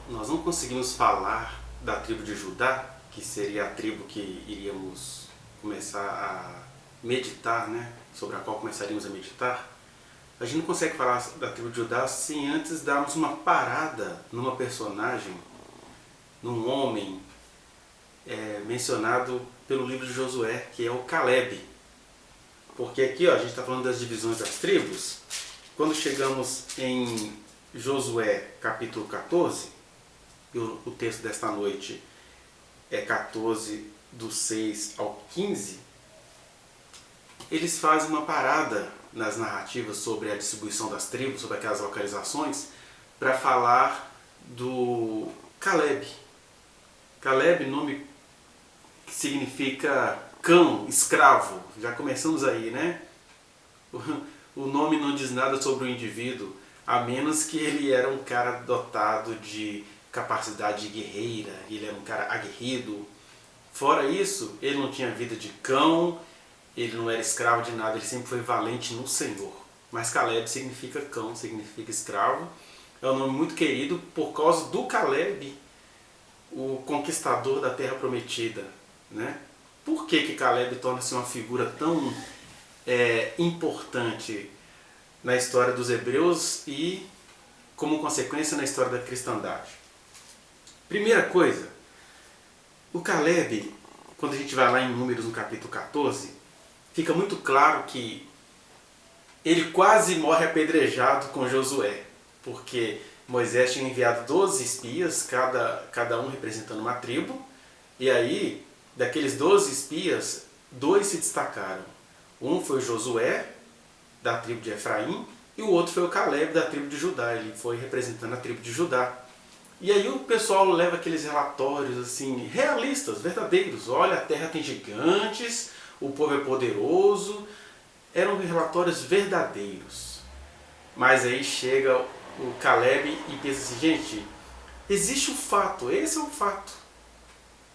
nós não conseguimos falar da tribo de Judá, que seria a tribo que iríamos começar a meditar, né? Sobre a qual começaríamos a meditar. A gente não consegue falar da tribo de Judá sem antes darmos uma parada numa personagem, num homem mencionado pelo livro de Josué, que é o Caleb. Porque aqui ó, a gente está falando das divisões das tribos. Quando chegamos em Josué capítulo 14, e o texto desta noite é 14 do 6 ao 15, eles fazem uma parada nas narrativas sobre a distribuição das tribos, sobre aquelas localizações, para falar do Caleb. Caleb, nome que significa cão, escravo. Já começamos aí, né? O nome não diz nada sobre o indivíduo, a menos que ele era um cara dotado de capacidade guerreira, ele era um cara aguerrido. Fora isso, ele não tinha vida de cão, ele não era escravo de nada, ele sempre foi valente no Senhor. Mas Caleb significa cão, significa escravo. É um nome muito querido por causa do Caleb, o conquistador da Terra Prometida, né? Por que Caleb torna-se uma figura tão importante na história dos hebreus e, como consequência, na história da cristandade? Primeira coisa, o Caleb, quando a gente vai lá em Números no capítulo 14, fica muito claro que ele quase morre apedrejado com Josué, porque Moisés tinha enviado 12 espias, cada um representando uma tribo, e aí, daqueles 12 espias, 2 se destacaram. Um foi Josué, da tribo de Efraim, e o outro foi o Caleb, da tribo de Judá. Ele foi representando a tribo de Judá. E aí o pessoal leva aqueles relatórios assim, realistas, verdadeiros. Olha, a terra tem gigantes, o povo é poderoso. Eram relatórios verdadeiros. Mas aí chega o Caleb e pensa assim, gente, existe um fato, esse é um fato.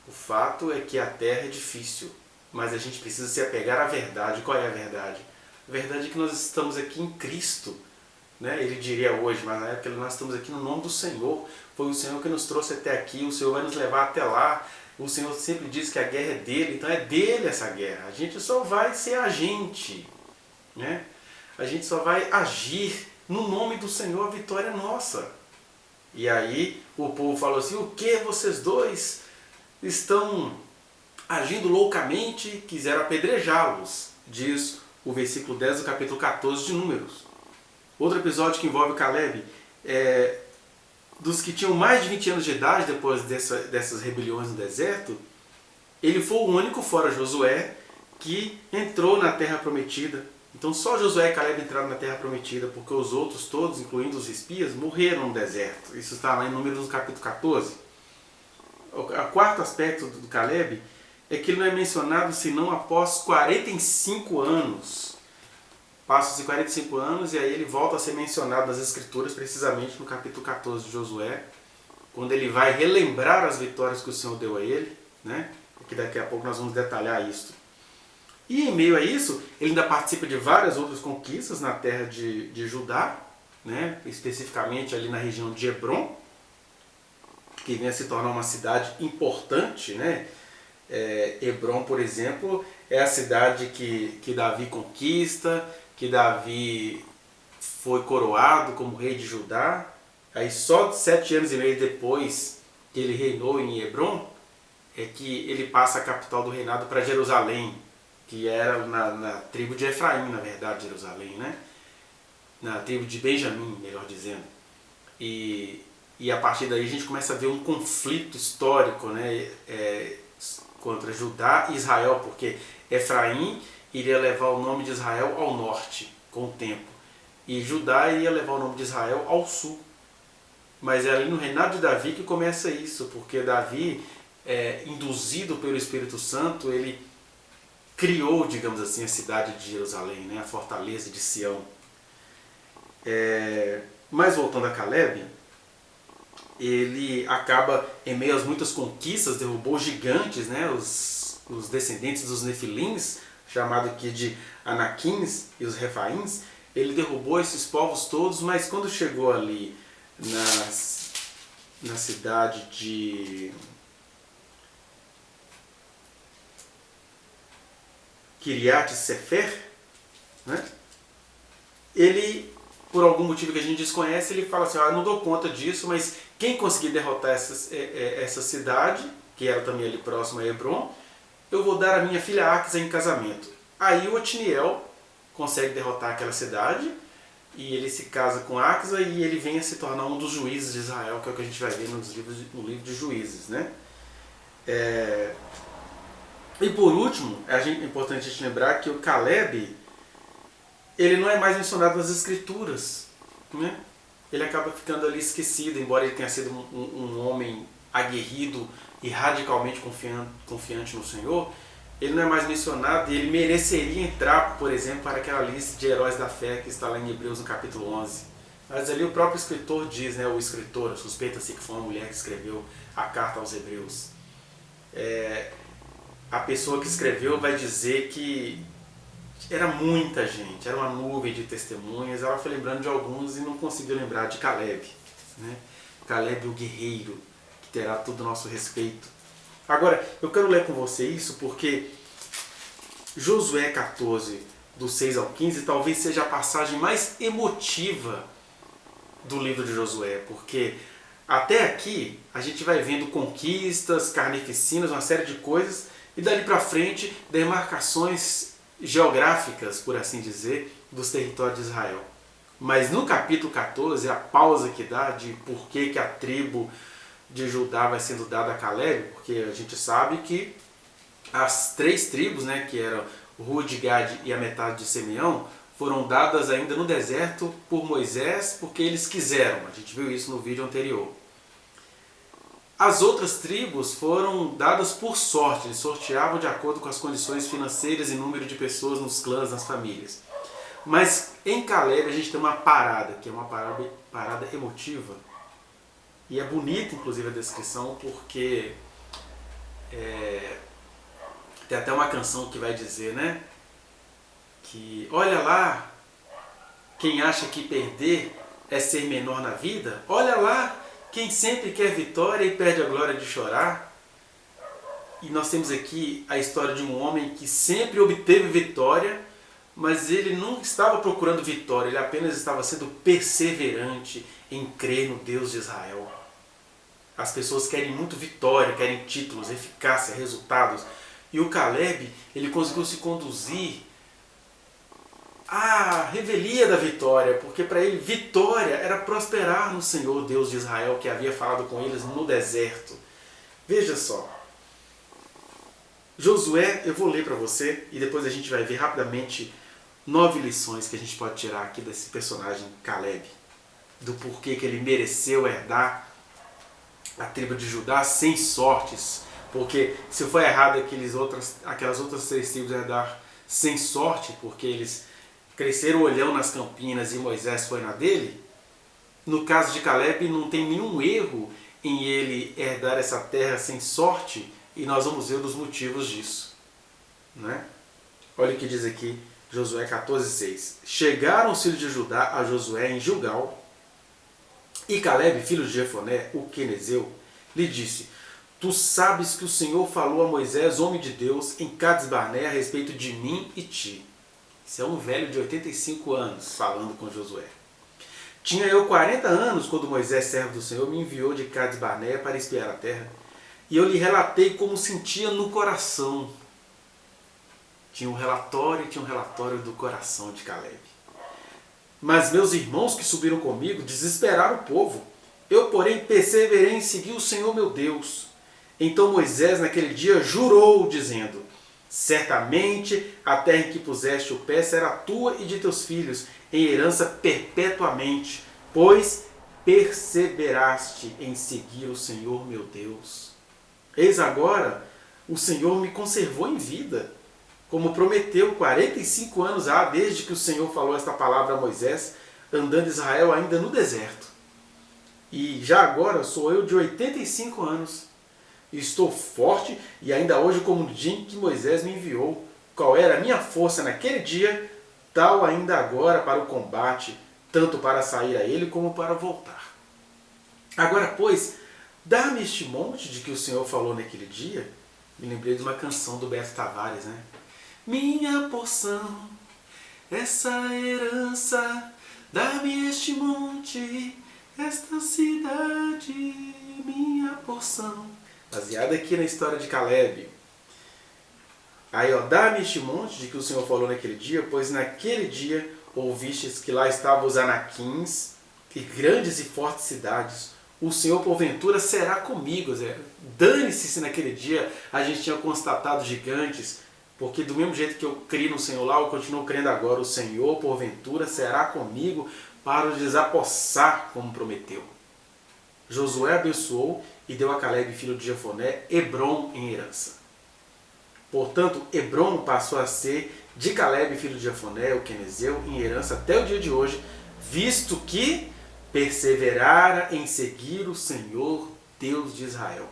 O fato é que a terra é difícil, mas a gente precisa se apegar à verdade. Qual é a verdade? A verdade é que nós estamos aqui em Cristo, né? Ele diria hoje, mas na época nós estamos aqui no nome do Senhor. Foi o Senhor que nos trouxe até aqui, o Senhor vai nos levar até lá. O Senhor sempre diz que a guerra é dele, então é dele essa guerra. A gente só vai ser agente, né? A gente só vai agir no nome do Senhor, a vitória é nossa. E aí o povo falou assim, o que vocês dois estão agindo loucamente, quiseram apedrejá-los, diz o versículo 10 do capítulo 14 de Números. Outro episódio que envolve o Caleb é dos que tinham mais de 20 anos de idade depois dessas rebeliões no deserto, ele foi o único, fora Josué, que entrou na Terra Prometida. Então só Josué e Caleb entraram na Terra Prometida, porque os outros todos, incluindo os espias, morreram no deserto. Isso está lá em Números no capítulo 14. O quarto aspecto do Caleb é que ele não é mencionado senão após 45 anos. Passam-se 45 anos e aí ele volta a ser mencionado nas Escrituras, precisamente no capítulo 14 de Josué, quando ele vai relembrar as vitórias que o Senhor deu a ele, né? Que daqui a pouco nós vamos detalhar isso. E em meio a isso, ele ainda participa de várias outras conquistas na terra de Judá, né? Especificamente ali na região de Hebron, que vem a se tornar uma cidade importante, né? Hebron, por exemplo, é a cidade que Davi conquista, que Davi foi coroado como rei de Judá. Aí só 7 anos e meio depois que ele reinou em Hebron, é que ele passa a capital do reinado para Jerusalém, que era na tribo de Efraim, na verdade, Jerusalém, né? Na tribo de Benjamim, melhor dizendo. E a partir daí a gente começa a ver um conflito histórico, né? Contra Judá e Israel, porque Efraim iria levar o nome de Israel ao norte, com o tempo, e Judá iria levar o nome de Israel ao sul. Mas é ali no reinado de Davi que começa isso, porque Davi, induzido pelo Espírito Santo, ele criou, digamos assim, a cidade de Jerusalém, né? A fortaleza de Sião. Mas voltando a Caleb, ele acaba, em meio às muitas conquistas, derrubou gigantes, né? Os descendentes dos Nefilins, chamado aqui de Anaquins e os Refaíns. Ele derrubou esses povos todos, mas quando chegou ali na cidade de Kiriat Sefer, né? Ele, por algum motivo que a gente desconhece, ele fala assim, eu não dou conta disso, mas quem conseguir derrotar essa cidade, que era também ali próximo a Hebron, eu vou dar a minha filha Axa em casamento. Aí o Otniel consegue derrotar aquela cidade, e ele se casa com Axa e ele vem a se tornar um dos juízes de Israel, que é o que a gente vai ver no livro de Juízes, né? E por último, é importante a gente lembrar que o Caleb, ele não é mais mencionado nas escrituras, né? Ele acaba ficando ali esquecido, embora ele tenha sido um homem aguerrido e radicalmente confiante no Senhor, ele não é mais mencionado e ele mereceria entrar, por exemplo, para aquela lista de heróis da fé que está lá em Hebreus no capítulo 11. Mas ali o próprio escritor diz, né, o escritor, suspeita-se que foi uma mulher que escreveu a carta aos Hebreus. A pessoa que escreveu vai dizer que era muita gente, era uma nuvem de testemunhas. Ela foi lembrando de alguns e não conseguiu lembrar de Caleb, né? Caleb, o guerreiro, que terá todo o nosso respeito. Agora, eu quero ler com você isso porque Josué 14, do 6 ao 15, talvez seja a passagem mais emotiva do livro de Josué, porque até aqui a gente vai vendo conquistas, carnificinas, uma série de coisas, e dali para frente demarcações geográficas, por assim dizer, dos territórios de Israel. Mas no capítulo 14, a pausa que dá de por que a tribo de Judá vai sendo dada a Caleb, porque a gente sabe que as 3 tribos, né, que eram Rude, Gade e a metade de Simeão, foram dadas ainda no deserto por Moisés, porque eles quiseram. A gente viu isso no vídeo anterior. As outras tribos foram dadas por sorte, eles sorteavam de acordo com as condições financeiras e número de pessoas nos clãs, nas famílias. Mas em Caleb a gente tem uma parada, que é uma parada emotiva. E é bonita, inclusive, a descrição, porque tem até uma canção que vai dizer, né? Que olha lá, quem acha que perder é ser menor na vida, olha lá, quem sempre quer vitória e perde a glória de chorar. E nós temos aqui a história de um homem que sempre obteve vitória, mas ele não estava procurando vitória, ele apenas estava sendo perseverante em crer no Deus de Israel. As pessoas querem muito vitória, querem títulos, eficácia, resultados. E o Caleb, ele conseguiu se conduzir à revelia da vitória, porque para ele vitória era prosperar no Senhor Deus de Israel, que havia falado com eles no deserto. Veja só, Josué, eu vou ler para você e depois a gente vai ver rapidamente 9 lições que a gente pode tirar aqui desse personagem Caleb, do porquê que ele mereceu herdar a tribo de Judá sem sortes, porque se foi errado aquelas outras 3 tribos herdar sem sorte, porque eles cresceram olhão nas campinas e Moisés foi na dele, no caso de Caleb não tem nenhum erro em ele herdar essa terra sem sorte, e nós vamos ver os motivos disso, né? Olha o que diz aqui Josué 14:6. Chegaram os filhos de Judá a Josué em Gilgal, e Caleb, filho de Jefoné, o quenezeu, lhe disse: Tu sabes que o Senhor falou a Moisés, homem de Deus, em Cades Barnea a respeito de mim e ti. Isso é um velho de 85 anos falando com Josué. Tinha eu 40 anos quando Moisés, servo do Senhor, me enviou de Cades Barnea para espiar a terra. E eu lhe relatei como sentia no coração. Tinha um relatório do coração de Caleb. Mas meus irmãos que subiram comigo desesperaram o povo. Eu, porém, perseverei em seguir o Senhor meu Deus. Então Moisés, naquele dia, jurou, dizendo: Certamente a terra em que puseste o pé será tua e de teus filhos, em herança perpetuamente, pois perseveraste em seguir o Senhor meu Deus. Eis agora, o Senhor me conservou em vida, como prometeu 45 anos há, desde que o Senhor falou esta palavra a Moisés, andando Israel ainda no deserto. E já agora sou eu de 85 anos. Estou forte e ainda hoje como no dia em que Moisés me enviou. Qual era a minha força naquele dia, tal ainda agora para o combate, tanto para sair a ele como para voltar. Agora, pois, dá-me este monte de que o Senhor falou naquele dia. Me lembrei de uma canção do Beto Tavares, né? Minha porção, essa herança, dá-me este monte, esta cidade, minha porção. Baseado aqui na história de Caleb. Aí, ó, dá-me este monte de que o Senhor falou naquele dia, pois naquele dia ouvistes que lá estavam os anaquins e grandes e fortes cidades. O Senhor, porventura, será comigo. Dane-se se naquele dia a gente tinha constatado gigantes, porque do mesmo jeito que eu criei no Senhor lá, eu continuo crendo agora. O Senhor, porventura, será comigo para os desapossar, como prometeu. Josué abençoou e deu a Caleb, filho de Jefoné, Hebrom em herança. Portanto, Hebrom passou a ser de Caleb, filho de Jefoné, o quenezeu, em herança até o dia de hoje, visto que perseverara em seguir o Senhor, Deus de Israel.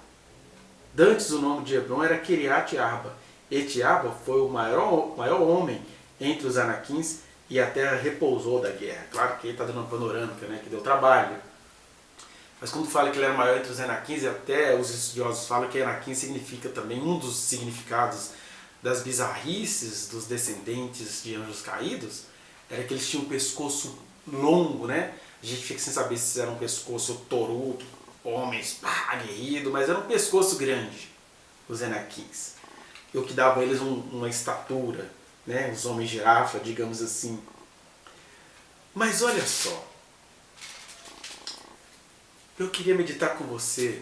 Dantes o nome de Hebrom era Kiriat Arba. Etiaba foi o maior homem entre os anaquins e a terra repousou da guerra. Claro que ele está dando uma panorâmica, né, que deu trabalho. Mas quando fala que ele era o maior entre os anaquins, até os estudiosos falam que anaquim significa também, um dos significados das bizarrices dos descendentes de anjos caídos, era que eles tinham um pescoço longo, né? A gente fica sem saber se era um pescoço torudo, homens, aguerrido, mas era um pescoço grande, os anaquins. E o que dava a eles uma estatura, né? Os homens girafa, digamos assim. Mas olha só, eu queria meditar com você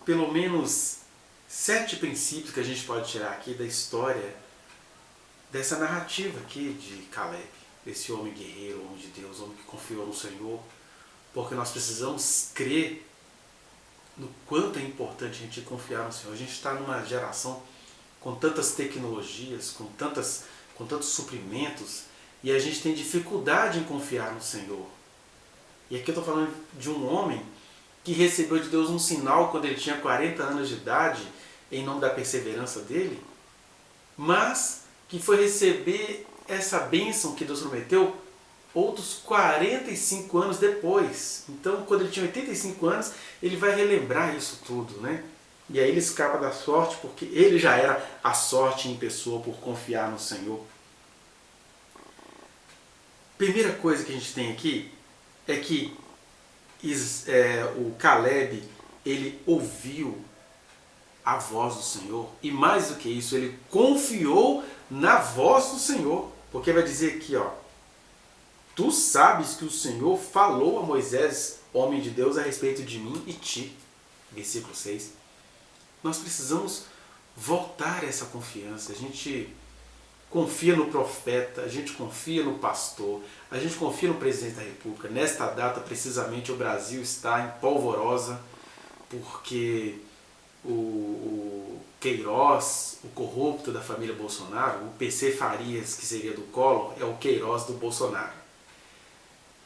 pelo menos 7 princípios que a gente pode tirar aqui da história, dessa narrativa aqui de Caleb, esse homem guerreiro, homem de Deus, homem que confiou no Senhor, porque nós precisamos crer no quanto é importante a gente confiar no Senhor. A gente está numa geração com tantas tecnologias, com tantos suprimentos, e a gente tem dificuldade em confiar no Senhor. E aqui eu estou falando de um homem que recebeu de Deus um sinal quando ele tinha 40 anos de idade, em nome da perseverança dele, mas que foi receber essa bênção que Deus prometeu outros 45 anos depois. Então, quando ele tinha 85 anos, ele vai relembrar isso tudo, né? E aí ele escapa da sorte, porque ele já era a sorte em pessoa por confiar no Senhor. Primeira coisa que a gente tem aqui é que o Caleb, ele ouviu a voz do Senhor, e mais do que isso, ele confiou na voz do Senhor, porque vai dizer aqui, ó, tu sabes que o Senhor falou a Moisés, homem de Deus, a respeito de mim e ti. Versículo 6. Nós precisamos voltar a essa confiança. A gente confia no profeta, a gente confia no pastor, a gente confia no presidente da República. Nesta data, precisamente, o Brasil está em polvorosa, porque o Queiroz, o corrupto da família Bolsonaro, o PC Farias, que seria do Collor, é o Queiroz do Bolsonaro.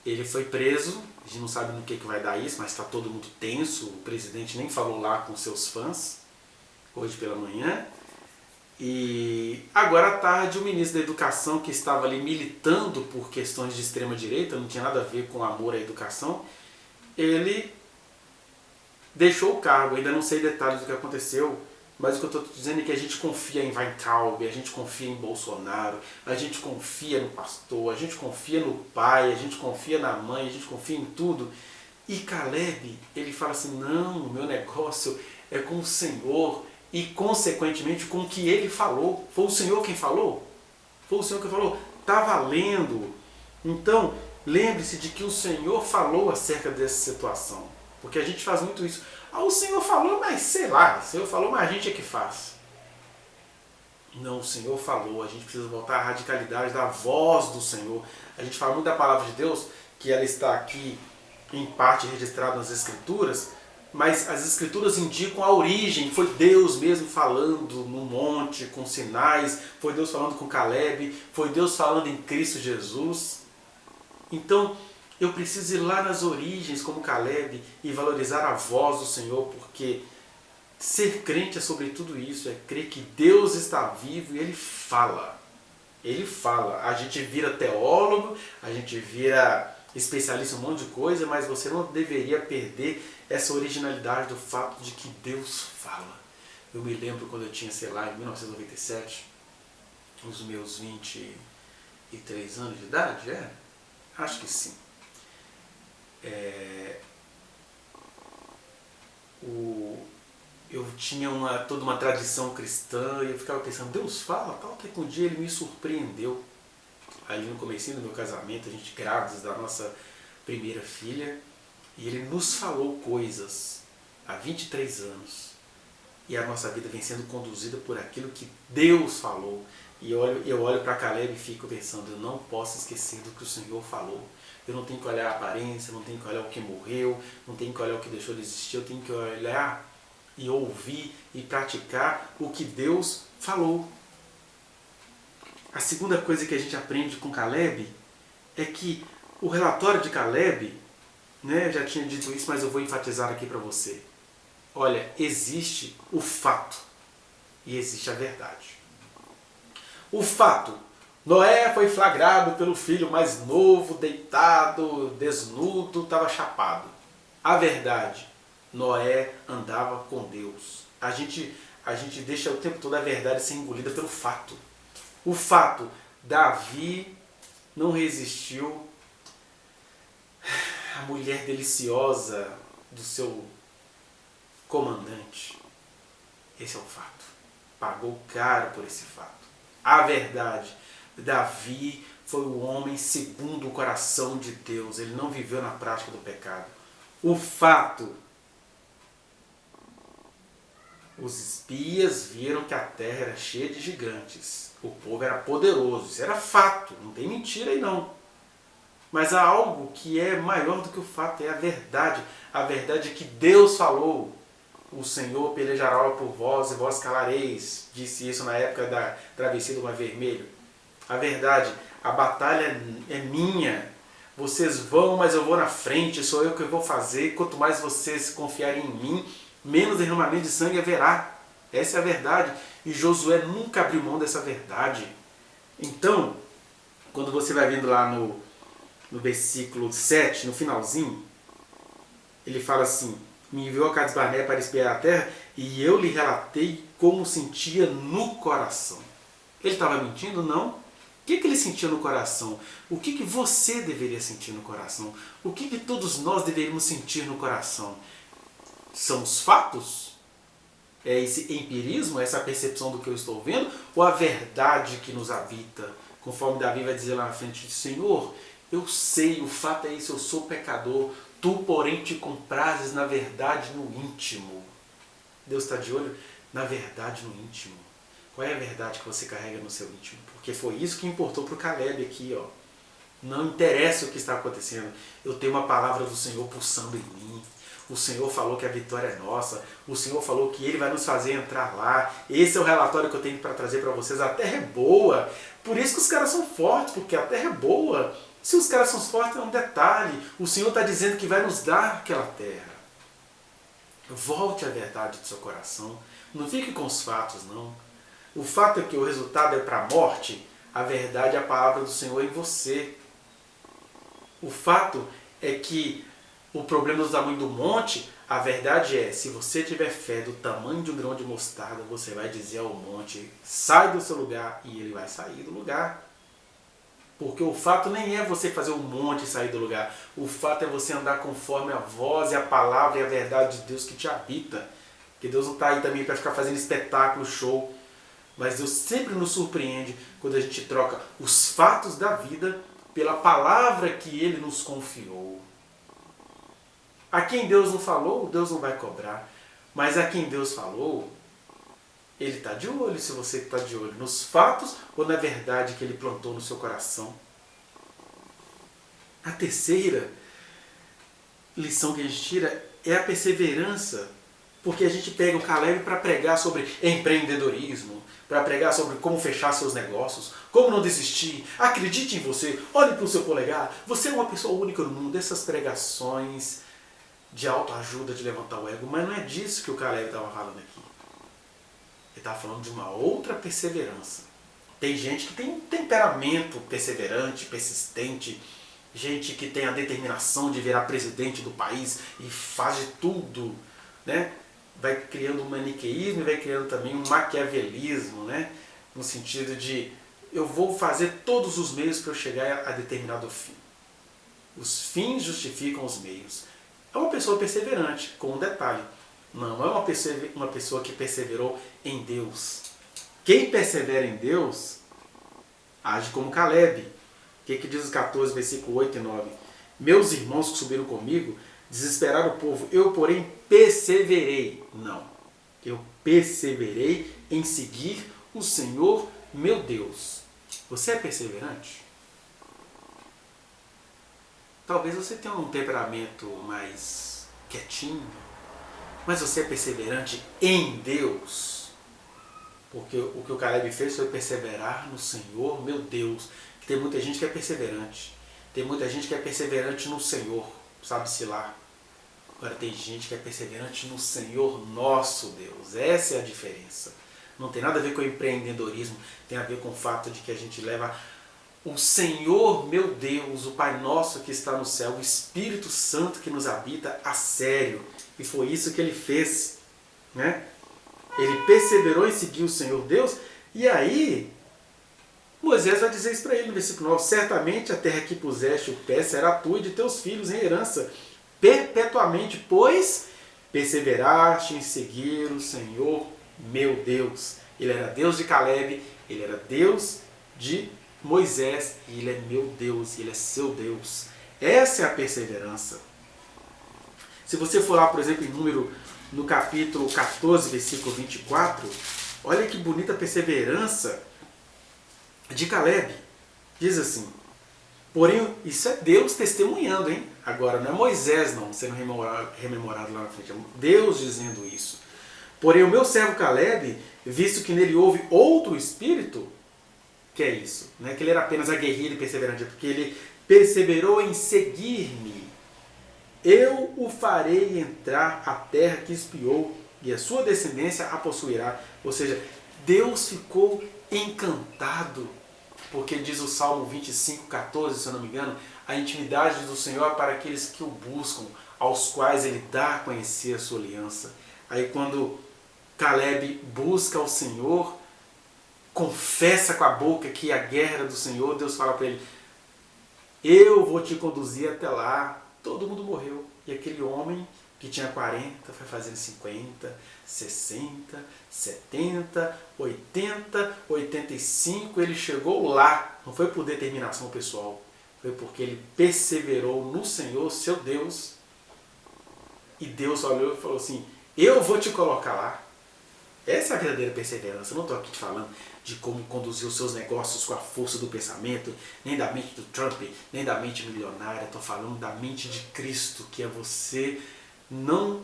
Ele foi preso, a gente não sabe no que vai dar isso, mas está todo mundo tenso. O presidente nem falou lá com seus fãs, hoje pela manhã. E agora à tarde, o ministro da Educação, que estava ali militando por questões de extrema-direita, não tinha nada a ver com amor à educação, ele deixou o cargo. Ainda não sei detalhes do que aconteceu, mas o que eu estou dizendo é que a gente confia em Weintraub, a gente confia em Bolsonaro, a gente confia no pastor, a gente confia no pai, a gente confia na mãe, a gente confia em tudo. E Caleb, ele fala assim, não, o meu negócio é com o Senhor e, consequentemente, com o que ele falou. Foi o Senhor quem falou? Foi o Senhor quem falou? Está valendo. Então, lembre-se de que o Senhor falou acerca dessa situação. Porque a gente faz muito isso. Ah, o Senhor falou, mas sei lá, o Senhor falou, mas a gente é que faz. Não, o Senhor falou, a gente precisa voltar à radicalidade da voz do Senhor. A gente fala muito da palavra de Deus, que ela está aqui em parte registrada nas Escrituras, mas as Escrituras indicam a origem. Foi Deus mesmo falando no monte, com sinais, foi Deus falando com Caleb, foi Deus falando em Cristo Jesus. Então, eu preciso ir lá nas origens, como Caleb, e valorizar a voz do Senhor, porque ser crente é sobre tudo isso, é crer que Deus está vivo e Ele fala. Ele fala. A gente vira teólogo, a gente vira especialista em um monte de coisa, mas você não deveria perder essa originalidade do fato de que Deus fala. Eu me lembro quando eu tinha, sei lá, em 1997, os meus 23 anos de idade, acho que sim. Eu tinha toda uma tradição cristã e eu ficava pensando, Deus fala, tal, que um dia ele me surpreendeu. Ali no comecinho do meu casamento, a gente grávidos da nossa primeira filha, e ele nos falou coisas há 23 anos. E a nossa vida vem sendo conduzida por aquilo que Deus falou. E eu olho para Caleb e fico pensando, eu não posso esquecer do que o Senhor falou. Eu não tenho que olhar a aparência, não tenho que olhar o que morreu, não tenho que olhar o que deixou de existir, eu tenho que olhar e ouvir e praticar o que Deus falou. A segunda coisa que a gente aprende com Caleb é que o relatório de Caleb, né, eu já tinha dito isso, mas eu vou enfatizar aqui para você. Olha, existe o fato e existe a verdade. O fato, Noé foi flagrado pelo filho mais novo, deitado, desnudo, estava chapado. A verdade, Noé andava com Deus. A gente deixa o tempo todo a verdade ser engolida pelo fato. O fato, Davi não resistiu à mulher deliciosa do seu comandante. Esse é o fato. Pagou caro por esse fato. A verdade, Davi foi o homem segundo o coração de Deus. Ele não viveu na prática do pecado. O fato, os espias viram que a terra era cheia de gigantes. O povo era poderoso. Isso era fato. Não tem mentira aí não. Mas há algo que é maior do que o fato. É a verdade. A verdade é que Deus falou. O Senhor pelejará por vós e vós calareis. Disse isso na época da travessia do Mar Vermelho. A verdade. A batalha é minha. Vocês vão, mas eu vou na frente. Sou eu que vou fazer. Quanto mais vocês confiarem em mim, menos derramamento de sangue haverá. Essa é a verdade. E Josué nunca abriu mão dessa verdade. Então, quando você vai vendo lá no versículo 7, no finalzinho, ele fala assim, me enviou a Cades Barnea para espiar a terra e eu lhe relatei como sentia no coração. Ele estava mentindo? Não. O que ele sentia no coração? O que você deveria sentir no coração? O que todos nós deveríamos sentir no coração? São os fatos? É esse empirismo, essa percepção do que eu estou vendo? Ou a verdade que nos habita? Conforme Davi vai dizer lá na frente, Senhor, eu sei, o fato é isso, eu sou pecador. Tu, porém, te comprases na verdade no íntimo. Deus está de olho na verdade no íntimo. Qual é a verdade que você carrega no seu íntimo? Porque foi isso que importou para o Caleb aqui. Ó. Não interessa o que está acontecendo. Eu tenho uma palavra do Senhor pulsando em mim. O Senhor falou que a vitória é nossa. O Senhor falou que Ele vai nos fazer entrar lá. Esse é o relatório que eu tenho para trazer para vocês. A terra é boa. Por isso que os caras são fortes, porque a terra é boa. Se os caras são fortes, é um detalhe. O Senhor está dizendo que vai nos dar aquela terra. Volte à verdade do seu coração. Não fique com os fatos, não. O fato é que o resultado é para a morte. A verdade é a palavra do Senhor em você. O fato é que o problema do tamanho do monte, a verdade é, se você tiver fé do tamanho de um grão de mostarda, você vai dizer ao monte, sai do seu lugar, e ele vai sair do lugar. Porque o fato nem é você fazer o monte sair do lugar. O fato é você andar conforme a voz e a palavra e a verdade de Deus que te habita. Porque Deus não está aí também para ficar fazendo espetáculo, show. Mas Deus sempre nos surpreende quando a gente troca os fatos da vida pela palavra que Ele nos confiou. A quem Deus não falou, Deus não vai cobrar. Mas a quem Deus falou, Ele está de olho, se você está de olho nos fatos ou na verdade que Ele plantou no seu coração. A terceira lição que a gente tira é a perseverança. Porque a gente pega o Caleb para pregar sobre empreendedorismo, para pregar sobre como fechar seus negócios, como não desistir, acredite em você, olhe para o seu polegar, você é uma pessoa única no mundo. Essas pregações de autoajuda, de levantar o ego, mas não é disso que o Caleb estava falando aqui. Ele estava falando de uma outra perseverança. Tem gente que tem um temperamento perseverante, persistente, gente que tem a determinação de virar presidente do país e faz de tudo, né? Vai criando um maniqueísmo e vai criando também um maquiavelismo, né? No sentido de eu vou fazer todos os meios para eu chegar a determinado fim. Os fins justificam os meios. É uma pessoa perseverante, com um detalhe. Não é uma pessoa que perseverou em Deus. Quem persevera em Deus age como Caleb. O que diz os 14, versículo 8 e 9? Meus irmãos que subiram comigo desesperaram o povo. Eu, porém, perseverei. Não. Eu perseverei em seguir o Senhor, meu Deus. Você é perseverante? Talvez você tenha um temperamento mais quietinho, mas você é perseverante em Deus. Porque o que o Caleb fez foi perseverar no Senhor, meu Deus. Tem muita gente que é perseverante. Tem muita gente que é perseverante no Senhor, sabe-se lá. Agora tem gente que é perseverante no Senhor nosso Deus. Essa é a diferença. Não tem nada a ver com o empreendedorismo, tem a ver com o fato de que a gente leva o Senhor, meu Deus, o Pai nosso que está no céu, o Espírito Santo que nos habita a sério. E foi isso que ele fez, né? Ele perseverou em seguir o Senhor Deus, e aí Moisés vai dizer isso para ele no versículo 9: certamente a terra que puseste o pé será tua e de teus filhos em herança perpetuamente, pois perseveraste em seguir o Senhor meu Deus. Ele era Deus de Caleb, ele era Deus de Moisés, e ele é meu Deus, ele é seu Deus. Essa é a perseverança. Se você for lá, por exemplo, no capítulo 14, versículo 24, olha que bonita perseverança de Caleb. Diz assim, porém, isso é Deus testemunhando, hein? Agora, não é Moisés não, sendo rememorado lá na frente, é Deus dizendo isso. Porém, o meu servo Caleb, visto que nele houve outro espírito, que é isso, não é que ele era apenas aguerrido e perseverante, porque ele perseverou em seguir-me. Eu o farei entrar à terra que espiou, e a sua descendência a possuirá. Ou seja, Deus ficou encantado, porque diz o Salmo 25, 14, se eu não me engano, a intimidade do Senhor é para aqueles que o buscam, aos quais ele dá a conhecer a sua aliança. Aí quando Caleb busca o Senhor, confessa com a boca que a guerra era do Senhor, Deus fala para ele, eu vou te conduzir até lá. Todo mundo morreu. E aquele homem que tinha 40 foi fazendo 50, 60, 70, 80, 85. Ele chegou lá. Não foi por determinação pessoal. Foi porque ele perseverou no Senhor, seu Deus. E Deus olhou e falou assim, eu vou te colocar lá. Essa é a verdadeira perseverança. Eu não estou aqui te falando de como conduzir os seus negócios com a força do pensamento, nem da mente do Trump, nem da mente milionária. Estou falando da mente de Cristo, que é você não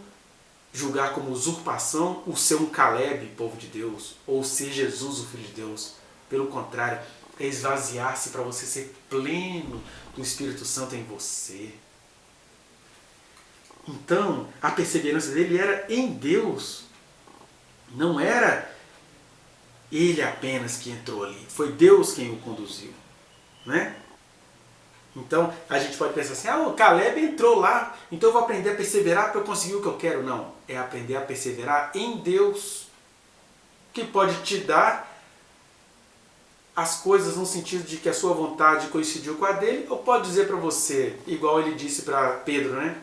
julgar como usurpação o ser um Caleb, povo de Deus, ou ser Jesus, o Filho de Deus. Pelo contrário, é esvaziar-se para você ser pleno do Espírito Santo em você. Então, a perseverança dele era em Deus. Não era ele apenas que entrou ali, foi Deus quem o conduziu, né? Então a gente pode pensar assim, o Caleb entrou lá, então eu vou aprender a perseverar para eu conseguir o que eu quero. Não, é aprender a perseverar em Deus, que pode te dar as coisas no sentido de que a sua vontade coincidiu com a dele, ou pode dizer para você, igual ele disse para Pedro, né?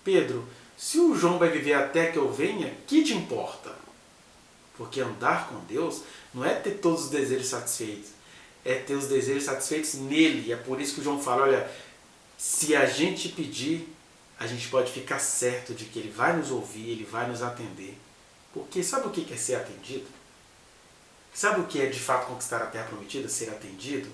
Pedro, se o João vai viver até que eu venha, que te importa? Porque andar com Deus não é ter todos os desejos satisfeitos, é ter os desejos satisfeitos nele. E é por isso que o João fala, olha, se a gente pedir, a gente pode ficar certo de que ele vai nos ouvir, ele vai nos atender. Porque sabe o que é ser atendido? Sabe o que é de fato conquistar a terra prometida, ser atendido?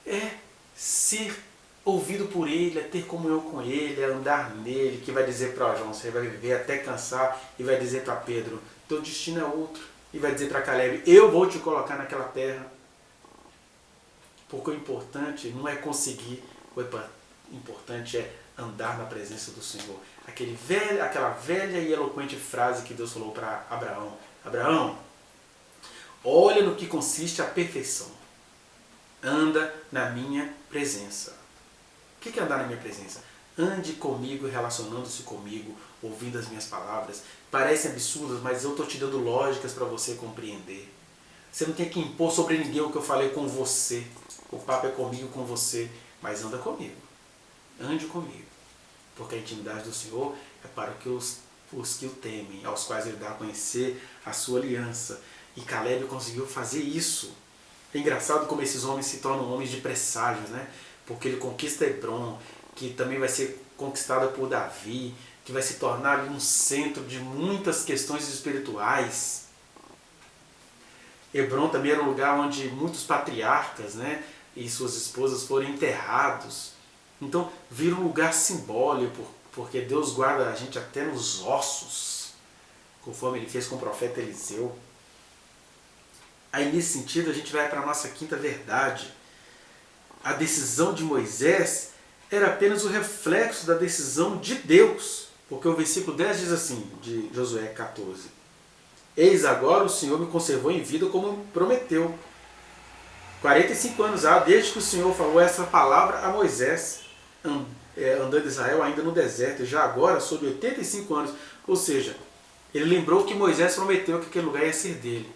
É ser ouvido por ele, é ter comunhão com ele, é andar nele, que vai dizer para João, você vai viver até cansar, e vai dizer para Pedro, teu destino é outro, e vai dizer para Caleb, eu vou te colocar naquela terra. Porque o importante não é conseguir, o importante é andar na presença do Senhor. Aquela velha e eloquente frase que Deus falou para Abraão. Abraão, olha no que consiste a perfeição. Anda na minha presença. O que é andar na minha presença? Ande comigo, relacionando-se comigo, ouvindo as minhas palavras. Parecem absurdas, mas eu estou te dando lógicas para você compreender. Você não tem que impor sobre ninguém o que eu falei com você. O papo é comigo, com você, mas anda comigo. Ande comigo. Porque a intimidade do Senhor é para que os que o temem, aos quais ele dá a conhecer a sua aliança. E Caleb conseguiu fazer isso. É engraçado como esses homens se tornam homens de presságios, né? Porque ele conquista Hebron, que também vai ser conquistada por Davi, que vai se tornar ali um centro de muitas questões espirituais. Hebron também era um lugar onde muitos patriarcas, né, e suas esposas foram enterrados. Então vira um lugar simbólico, porque Deus guarda a gente até nos ossos, conforme ele fez com o profeta Eliseu. Aí nesse sentido a gente vai para a nossa quinta verdade. A decisão de Moisés era apenas o reflexo da decisão de Deus. Porque o versículo 10 diz assim, de Josué 14. Eis agora o Senhor me conservou em vida como prometeu. 45 anos há desde que o Senhor falou essa palavra a Moisés, andando Israel ainda no deserto, e já agora sobre 85 anos. Ou seja, ele lembrou que Moisés prometeu que aquele lugar ia ser dele.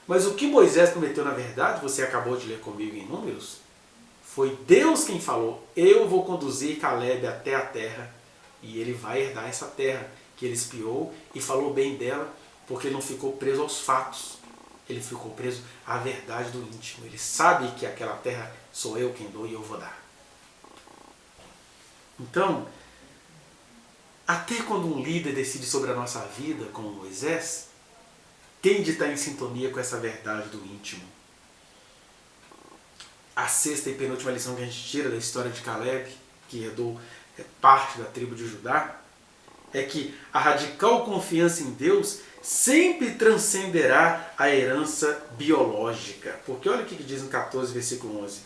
Mas o que Moisés prometeu na verdade, você acabou de ler comigo em Números, foi Deus quem falou, eu vou conduzir Caleb até a terra e ele vai herdar essa terra, que ele espiou e falou bem dela, porque ele não ficou preso aos fatos, ele ficou preso à verdade do íntimo. Ele sabe que aquela terra sou eu quem dou e eu vou dar. Então, até quando um líder decide sobre a nossa vida, como Moisés, tem de estar em sintonia com essa verdade do íntimo. A sexta e penúltima lição que a gente tira da história de Caleb, que herdou parte da tribo de Judá, é que a radical confiança em Deus sempre transcenderá a herança biológica. Porque olha o que diz no 14, versículo 11.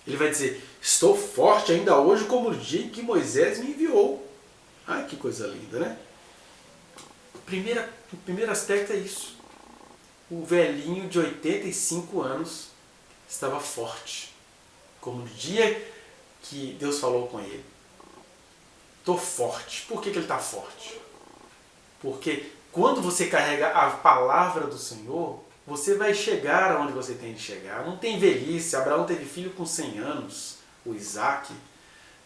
Ele vai dizer, estou forte ainda hoje como o dia em que Moisés me enviou. Ai, que coisa linda, né? O primeiro aspecto é isso. O velhinho de 85 anos estava forte, como no dia que Deus falou com ele. Estou forte. Por que ele está forte? Porque quando você carrega a palavra do Senhor, você vai chegar aonde você tem de chegar. Não tem velhice. Abraão teve filho com 100 anos, o Isaac.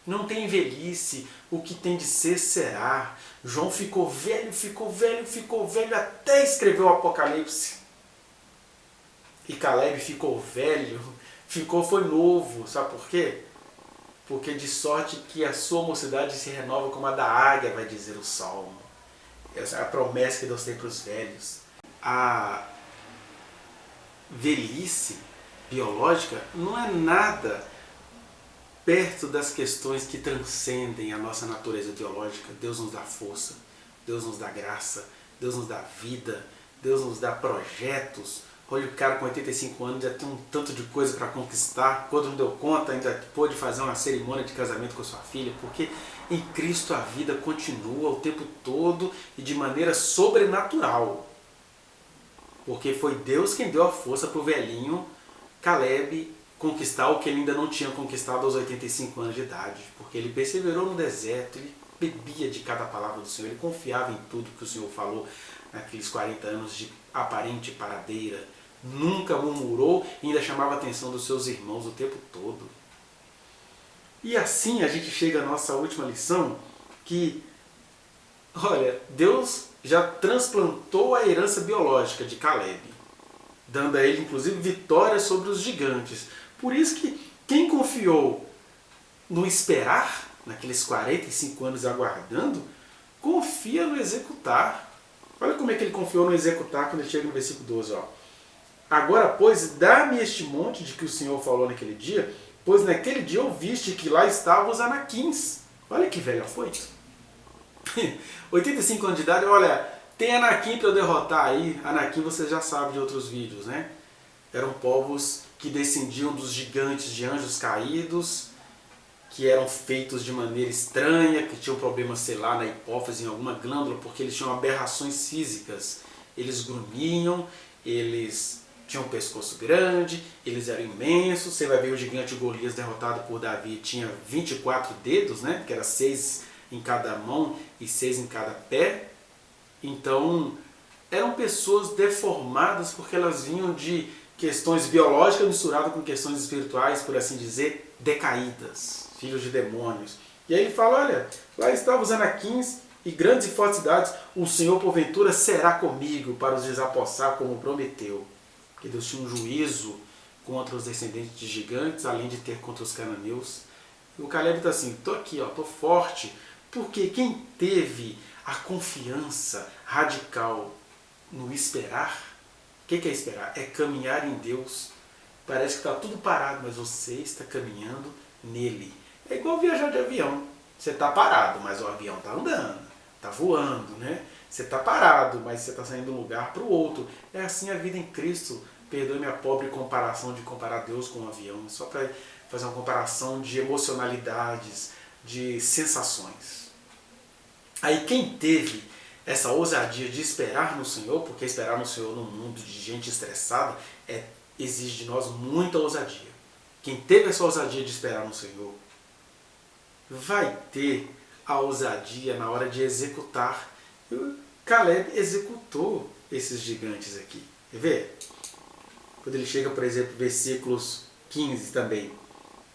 Não tem velhice. O que tem de ser, será. João ficou velho, até escrever o Apocalipse. E Caleb ficou velho, foi novo. Sabe por quê? Porque de sorte que a sua mocidade se renova como a da águia, vai dizer o Salmo. Essa é a promessa que Deus tem para os velhos. A velhice biológica não é nada perto das questões que transcendem a nossa natureza biológica. Deus nos dá força, Deus nos dá graça, Deus nos dá vida, Deus nos dá projetos. Olha, o cara com 85 anos já tem um tanto de coisa para conquistar. Quando não deu conta, ainda pôde fazer uma cerimônia de casamento com sua filha, porque em Cristo a vida continua o tempo todo e de maneira sobrenatural. Porque foi Deus quem deu a força para o velhinho Caleb conquistar o que ele ainda não tinha conquistado aos 85 anos de idade. Porque ele perseverou no deserto, ele bebia de cada palavra do Senhor, ele confiava em tudo que o Senhor falou naqueles 40 anos de aparente paradeira. Nunca murmurou e ainda chamava a atenção dos seus irmãos o tempo todo. E assim a gente chega à nossa última lição, que, olha, Deus já transplantou a herança biológica de Caleb, dando a ele inclusive vitória sobre os gigantes. Por isso que quem confiou no esperar, naqueles 45 anos aguardando, confia no executar. Olha como é que ele confiou no executar quando ele chega no versículo 12. Ó. Agora, pois, dá-me este monte de que o Senhor falou naquele dia, pois naquele dia ouviste que lá estavam os anaquins. Olha que velho foi. 85 anos de idade, olha, tem anaquim para eu derrotar aí. Anaquim você já sabe de outros vídeos, né? Eram povos que descendiam dos gigantes, de anjos caídos, que eram feitos de maneira estranha, que tinham problemas, sei lá, na hipófise, em alguma glândula, porque eles tinham aberrações físicas. Eles grunhiam, eles tinham um pescoço grande, eles eram imensos. Você vai ver o gigante Golias derrotado por Davi, tinha 24 dedos, né? Que era 6 em cada mão e 6 em cada pé. Então, eram pessoas deformadas porque elas vinham de questões biológicas misturadas com questões espirituais, por assim dizer, decaídas, filhos de demônios. E aí ele fala, olha, lá estavam os anaquins e grandes e fortes cidades, o Senhor porventura será comigo para os desapossar como prometeu. Porque Deus tinha um juízo contra os descendentes de gigantes, além de ter contra os cananeus. E o Caleb está assim, estou aqui, estou forte, porque quem teve a confiança radical no esperar, o que é esperar? É caminhar em Deus. Parece que está tudo parado, mas você está caminhando nele. É igual viajar de avião. Você está parado, mas o avião está andando, está voando, né? Você está parado, mas você está saindo de um lugar para o outro. É assim a vida em Cristo. Perdoe minha pobre comparação de comparar Deus com um avião. Só para fazer uma comparação de emocionalidades, de sensações. Aí quem teve essa ousadia de esperar no Senhor, porque esperar no Senhor num mundo de gente estressada exige de nós muita ousadia. Quem teve essa ousadia de esperar no Senhor vai ter a ousadia na hora de executar. E o Caleb executou esses gigantes aqui. Quer ver? Quando ele chega, por exemplo, versículos 15 também.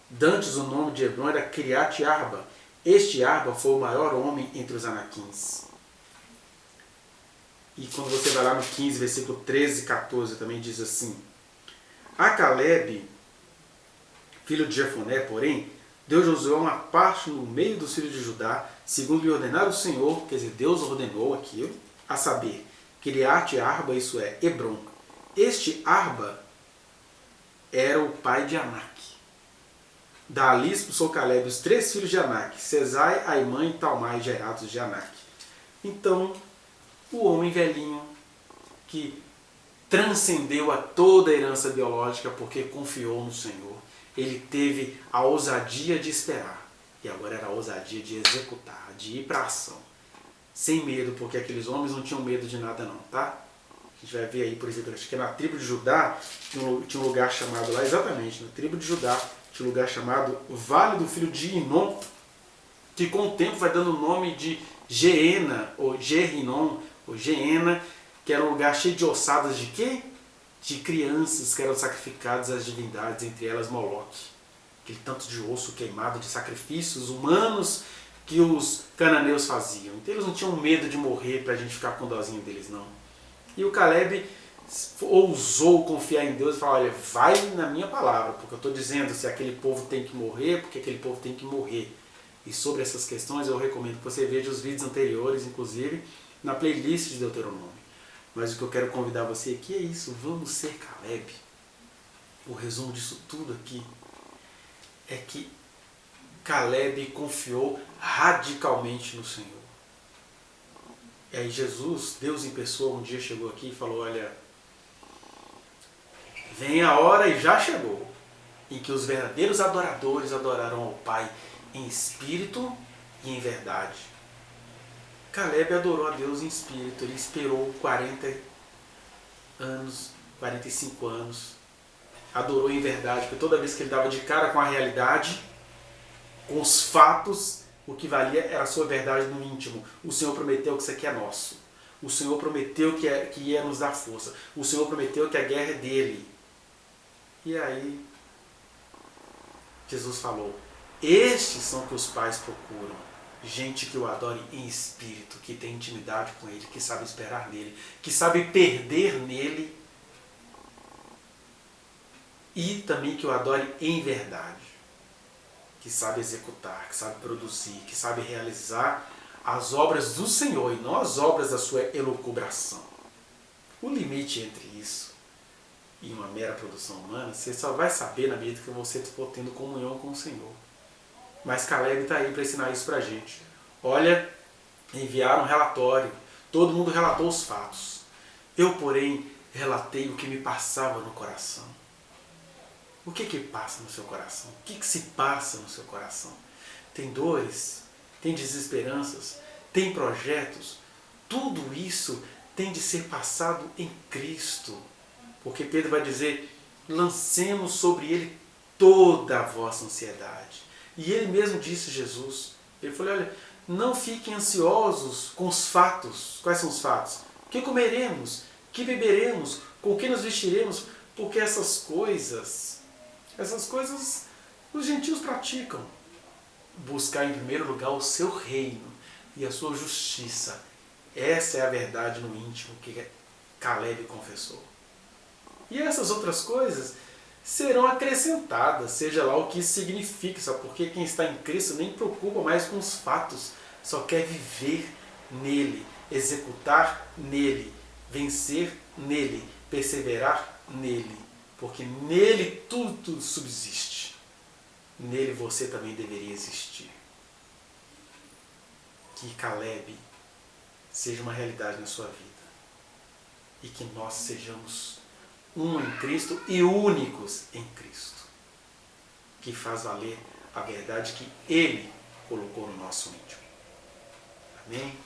Dantes o nome de Hebron era Kiriat Arba. Este Arba foi o maior homem entre os anaquins. E quando você vai lá no 15, versículo 13 e 14, também diz assim. A Caleb, filho de Jefoné, porém, deu Josué uma parte no meio dos filhos de Judá, segundo lhe ordenar o Senhor, quer dizer, Deus ordenou aquilo, a saber, Kiriat Arba, isso é, Hebron. Este Arba era o pai de Anak. Dali expulsou Caleb os 3 filhos de Anak, Sesai, Aimã e Talmai, gerados de Anak. Então, o homem velhinho que transcendeu a toda a herança biológica porque confiou no Senhor, ele teve a ousadia de esperar. E agora era a ousadia de executar, de ir para a ação. Sem medo, porque aqueles homens não tinham medo de nada não, tá? A gente vai ver aí, por exemplo, acho que na tribo de Judá tinha um lugar chamado lá, exatamente, na tribo de Judá, tinha um lugar chamado Vale do Filho de Inom, que com o tempo vai dando o nome de Geena, ou Gerinom, ou Geena, que era um lugar cheio de ossadas de quê? De crianças que eram sacrificadas às divindades, entre elas Moloque. Aquele tanto de osso queimado de sacrifícios humanos que os cananeus faziam. Então eles não tinham medo de morrer para a gente ficar com dozinho deles, não. E o Caleb ousou confiar em Deus e falar, olha, vai na minha palavra, porque eu estou dizendo se aquele povo tem que morrer, porque aquele povo tem que morrer. E sobre essas questões eu recomendo que você veja os vídeos anteriores, inclusive, na playlist de Deuteronômio. Mas o que eu quero convidar você aqui é isso, vamos ser Caleb. O resumo disso tudo aqui é que Caleb confiou radicalmente no Senhor. E aí Jesus, Deus em pessoa, um dia chegou aqui e falou, olha, vem a hora e já chegou, em que os verdadeiros adoradores adorarão ao Pai em espírito e em verdade. Caleb adorou a Deus em espírito, ele esperou 40 anos, 45 anos, adorou em verdade, porque toda vez que ele dava de cara com a realidade, com os fatos, o que valia era a sua verdade no íntimo. O Senhor prometeu que isso aqui é nosso. O Senhor prometeu que ia nos dar força. O Senhor prometeu que a guerra é dele. E aí, Jesus falou, estes são que os pais procuram. Gente que o adore em espírito, que tem intimidade com ele, que sabe esperar nele, que sabe perder nele e também que o adore em verdade, que sabe executar, que sabe produzir, que sabe realizar as obras do Senhor e não as obras da sua elucubração. O limite entre isso e uma mera produção humana, você só vai saber na medida que você for tendo comunhão com o Senhor. Mas Caleb está aí para ensinar isso para a gente. Olha, enviaram um relatório, todo mundo relatou os fatos. Eu, porém, relatei o que me passava no coração. O que passa no seu coração? O que se passa no seu coração? Tem dores, tem desesperanças, tem projetos. Tudo isso tem de ser passado em Cristo. Porque Pedro vai dizer, lancemos sobre ele toda a vossa ansiedade. E ele mesmo disse, Jesus, ele falou, olha, não fiquem ansiosos com os fatos. Quais são os fatos? O que comeremos? O que beberemos? Com o que nos vestiremos? Porque essas coisas os gentios praticam. Buscar em primeiro lugar o seu reino e a sua justiça. Essa é a verdade no íntimo que Caleb confessou. E essas outras coisas serão acrescentadas, seja lá o que isso signifique, só porque quem está em Cristo nem preocupa mais com os fatos, só quer viver nele, executar nele, vencer nele, perseverar nele, porque nele tudo subsiste. Nele você também deveria existir. Que Caleb seja uma realidade na sua vida e que nós sejamos um em Cristo e únicos em Cristo, que faz valer a verdade que Ele colocou no nosso íntimo. Amém?